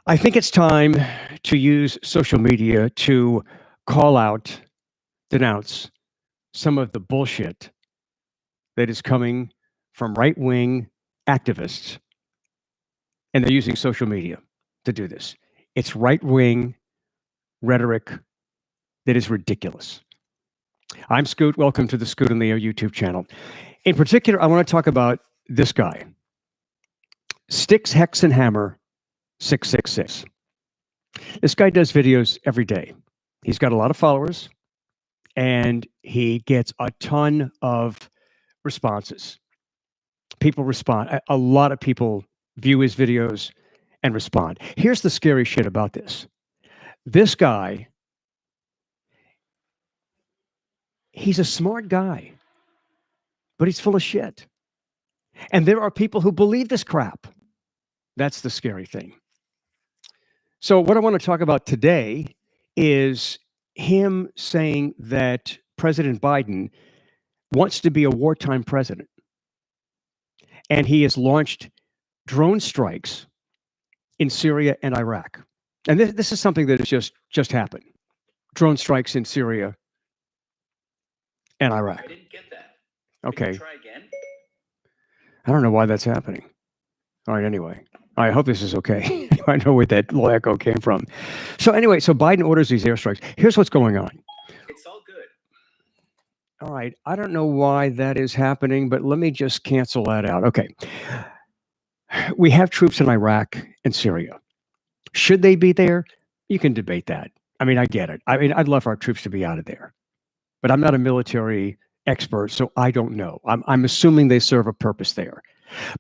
I think it's time to use social media to call out, denounce some of the bullshit that is coming from right wing activists. And they're using social media to do this. It's right wing rhetoric that is ridiculous. I'm Scoot. Welcome to the Scoot and Leo YouTube channel. In particular, I want to talk about this guy, Sticks, Hex, and Hammer 666. This guy does videos every day. He's got a lot of followers and he gets a ton of responses. People respond. A lot of people view his videos and respond. Here's the scary shit about this. This guy, he's a smart guy, but he's full of shit. And there are people who believe this crap. That's the scary thing. So what I want to talk about today is him saying that President Biden wants to be a wartime president. And he has launched drone strikes in Syria and Iraq. And this is something that has just happened. Drone strikes in Syria and Iraq. I didn't get that. Okay. Try again. I don't know why that's happening. All right, anyway. I hope this is okay. I know where that little echo came from. So anyway, so Biden orders these airstrikes. Here's what's going on. It's all good. All right. I don't know why that is happening, but let me just cancel that out. Okay. We have troops in Iraq and Syria. Should they be there? You can debate that. I mean, I get it. I mean, I'd love our troops to be out of there, but I'm not a military expert, so I don't know. I'm assuming they serve a purpose there.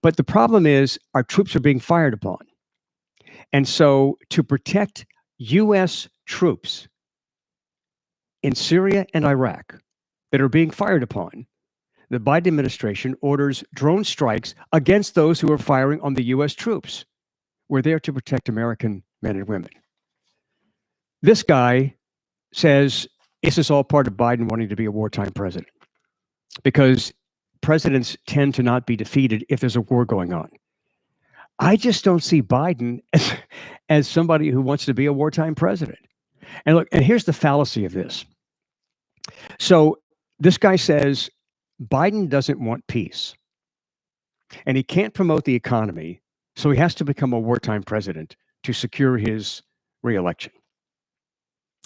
But the problem is our troops are being fired upon. And so to protect U.S. troops in Syria and Iraq that are being fired upon, the Biden administration orders drone strikes against those who are firing on the U.S. troops. We're there to protect American men and women. This guy says this is all part of Biden wanting to be a wartime president because presidents tend to not be defeated if there's a war going on. I just don't see Biden as somebody who wants to be a wartime president. And look, and here's the fallacy of this. So this guy says Biden doesn't want peace and he can't promote the economy, so he has to become a wartime president to secure his reelection.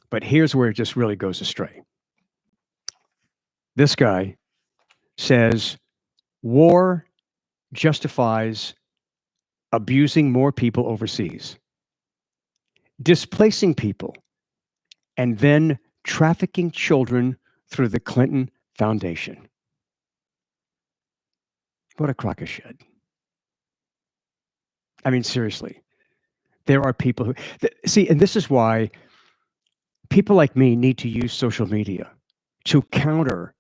But here's where it just really goes astray. This guy says war justifies abusing more people overseas, displacing people, and then trafficking children through the Clinton Foundation. What a crock of shit. I mean, seriously, there are people who see, and this is why people like me need to use social media to counter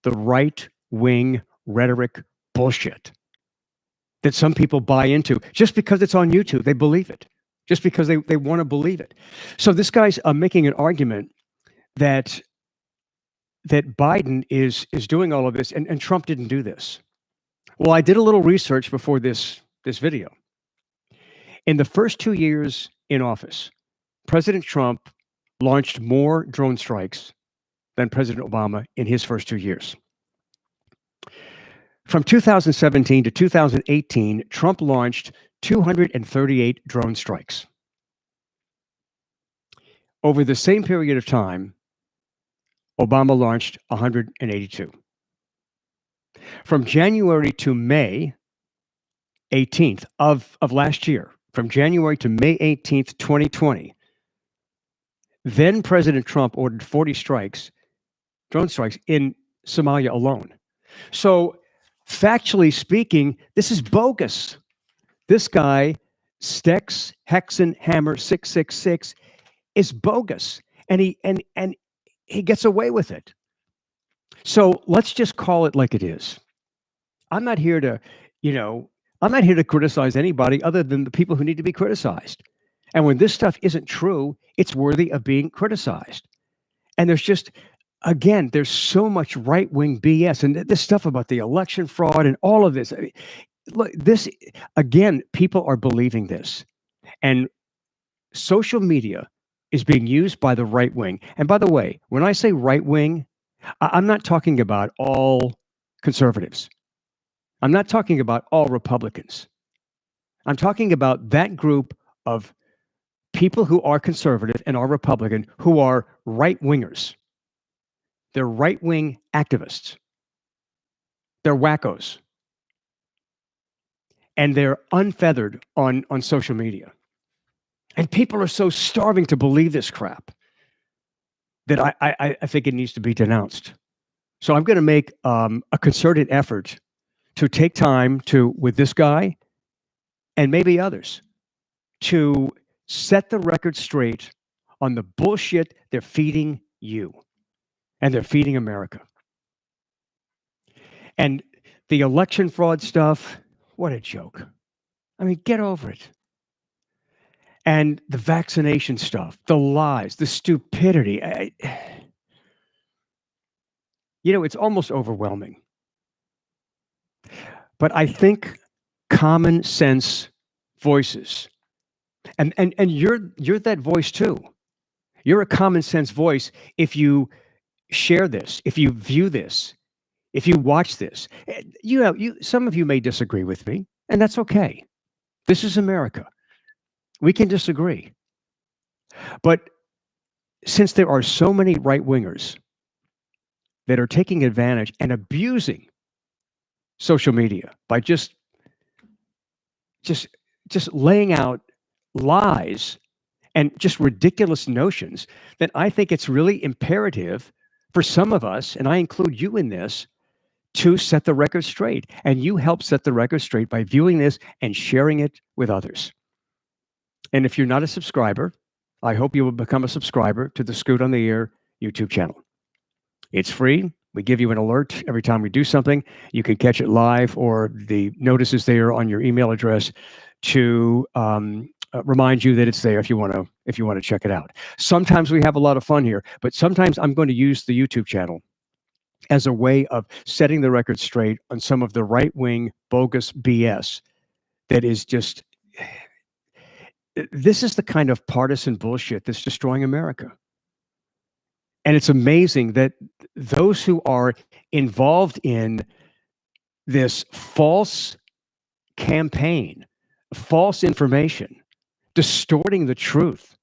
the right-wing rhetoric bullshit that some people buy into just because it's on YouTube. They believe it, just because they want to believe it. So this guy's making an argument that Biden is doing all of this and Trump didn't do this. Well, I did a little research before this video. In the first 2 years in office, President Trump launched more drone strikes than President Obama in his first 2 years. From 2017 to 2018, Trump launched 238 drone strikes. Over the same period of time, Obama launched 182. From January to May 18th of last year, from January to May 18th, 2020, then President Trump ordered 40 strikes, drone strikes, in Somalia alone. So factually speaking, this is bogus. This guy, Sticks, Hexen, Hammer 666, is bogus. And he gets away with it. So let's just call it like it is. I'm not here to, I'm not here to criticize anybody other than the people who need to be criticized. And when this stuff isn't true, it's worthy of being criticized. And there's just, again, there's so much right-wing BS and this stuff about the election fraud and all of this. I mean, look, this, again, people are believing this. And social media is being used by the right wing. And by the way, when I say right wing, I'm not talking about all conservatives. I'm not talking about all Republicans. I'm talking about that group of people who are conservative and are Republican who are right wingers. They're right wing activists. They're wackos. And they're unfeathered on social media. And people are so starving to believe this crap that I think it needs to be denounced. So I'm going to make a concerted effort to take time to, with this guy and maybe others, to set the record straight on the bullshit they're feeding you and they're feeding America. And the election fraud stuff, what a joke. I mean, get over it. And the vaccination stuff, the lies, the stupidity. It's almost overwhelming. But I think common sense voices, and you're that voice too. You're a common sense voice if you share this, if you view this, if you watch this. Some of you may disagree with me, and that's okay. This is America. We can disagree. But since there are so many right wingers that are taking advantage and abusing social media by just laying out lies and just ridiculous notions, then I think it's really imperative for some of us, and I include you in this, to set the record straight. And you help set the record straight by viewing this and sharing it with others. And if you're not a subscriber, I hope you will become a subscriber to the Scoot on the Air YouTube channel. It's free. We give you an alert every time we do something. You can catch it live, or the notice is there on your email address to remind you that it's there if you want to check it out. Sometimes we have a lot of fun here, but sometimes I'm going to use the YouTube channel as a way of setting the record straight on some of the right-wing bogus BS that is just. This is the kind of partisan bullshit that's destroying America. And it's amazing that those who are involved in this false campaign, false information, distorting the truth,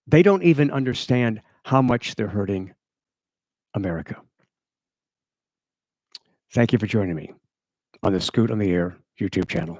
they don't even understand how much they're hurting America. Thank you for joining me on the Scoot on the Air YouTube channel.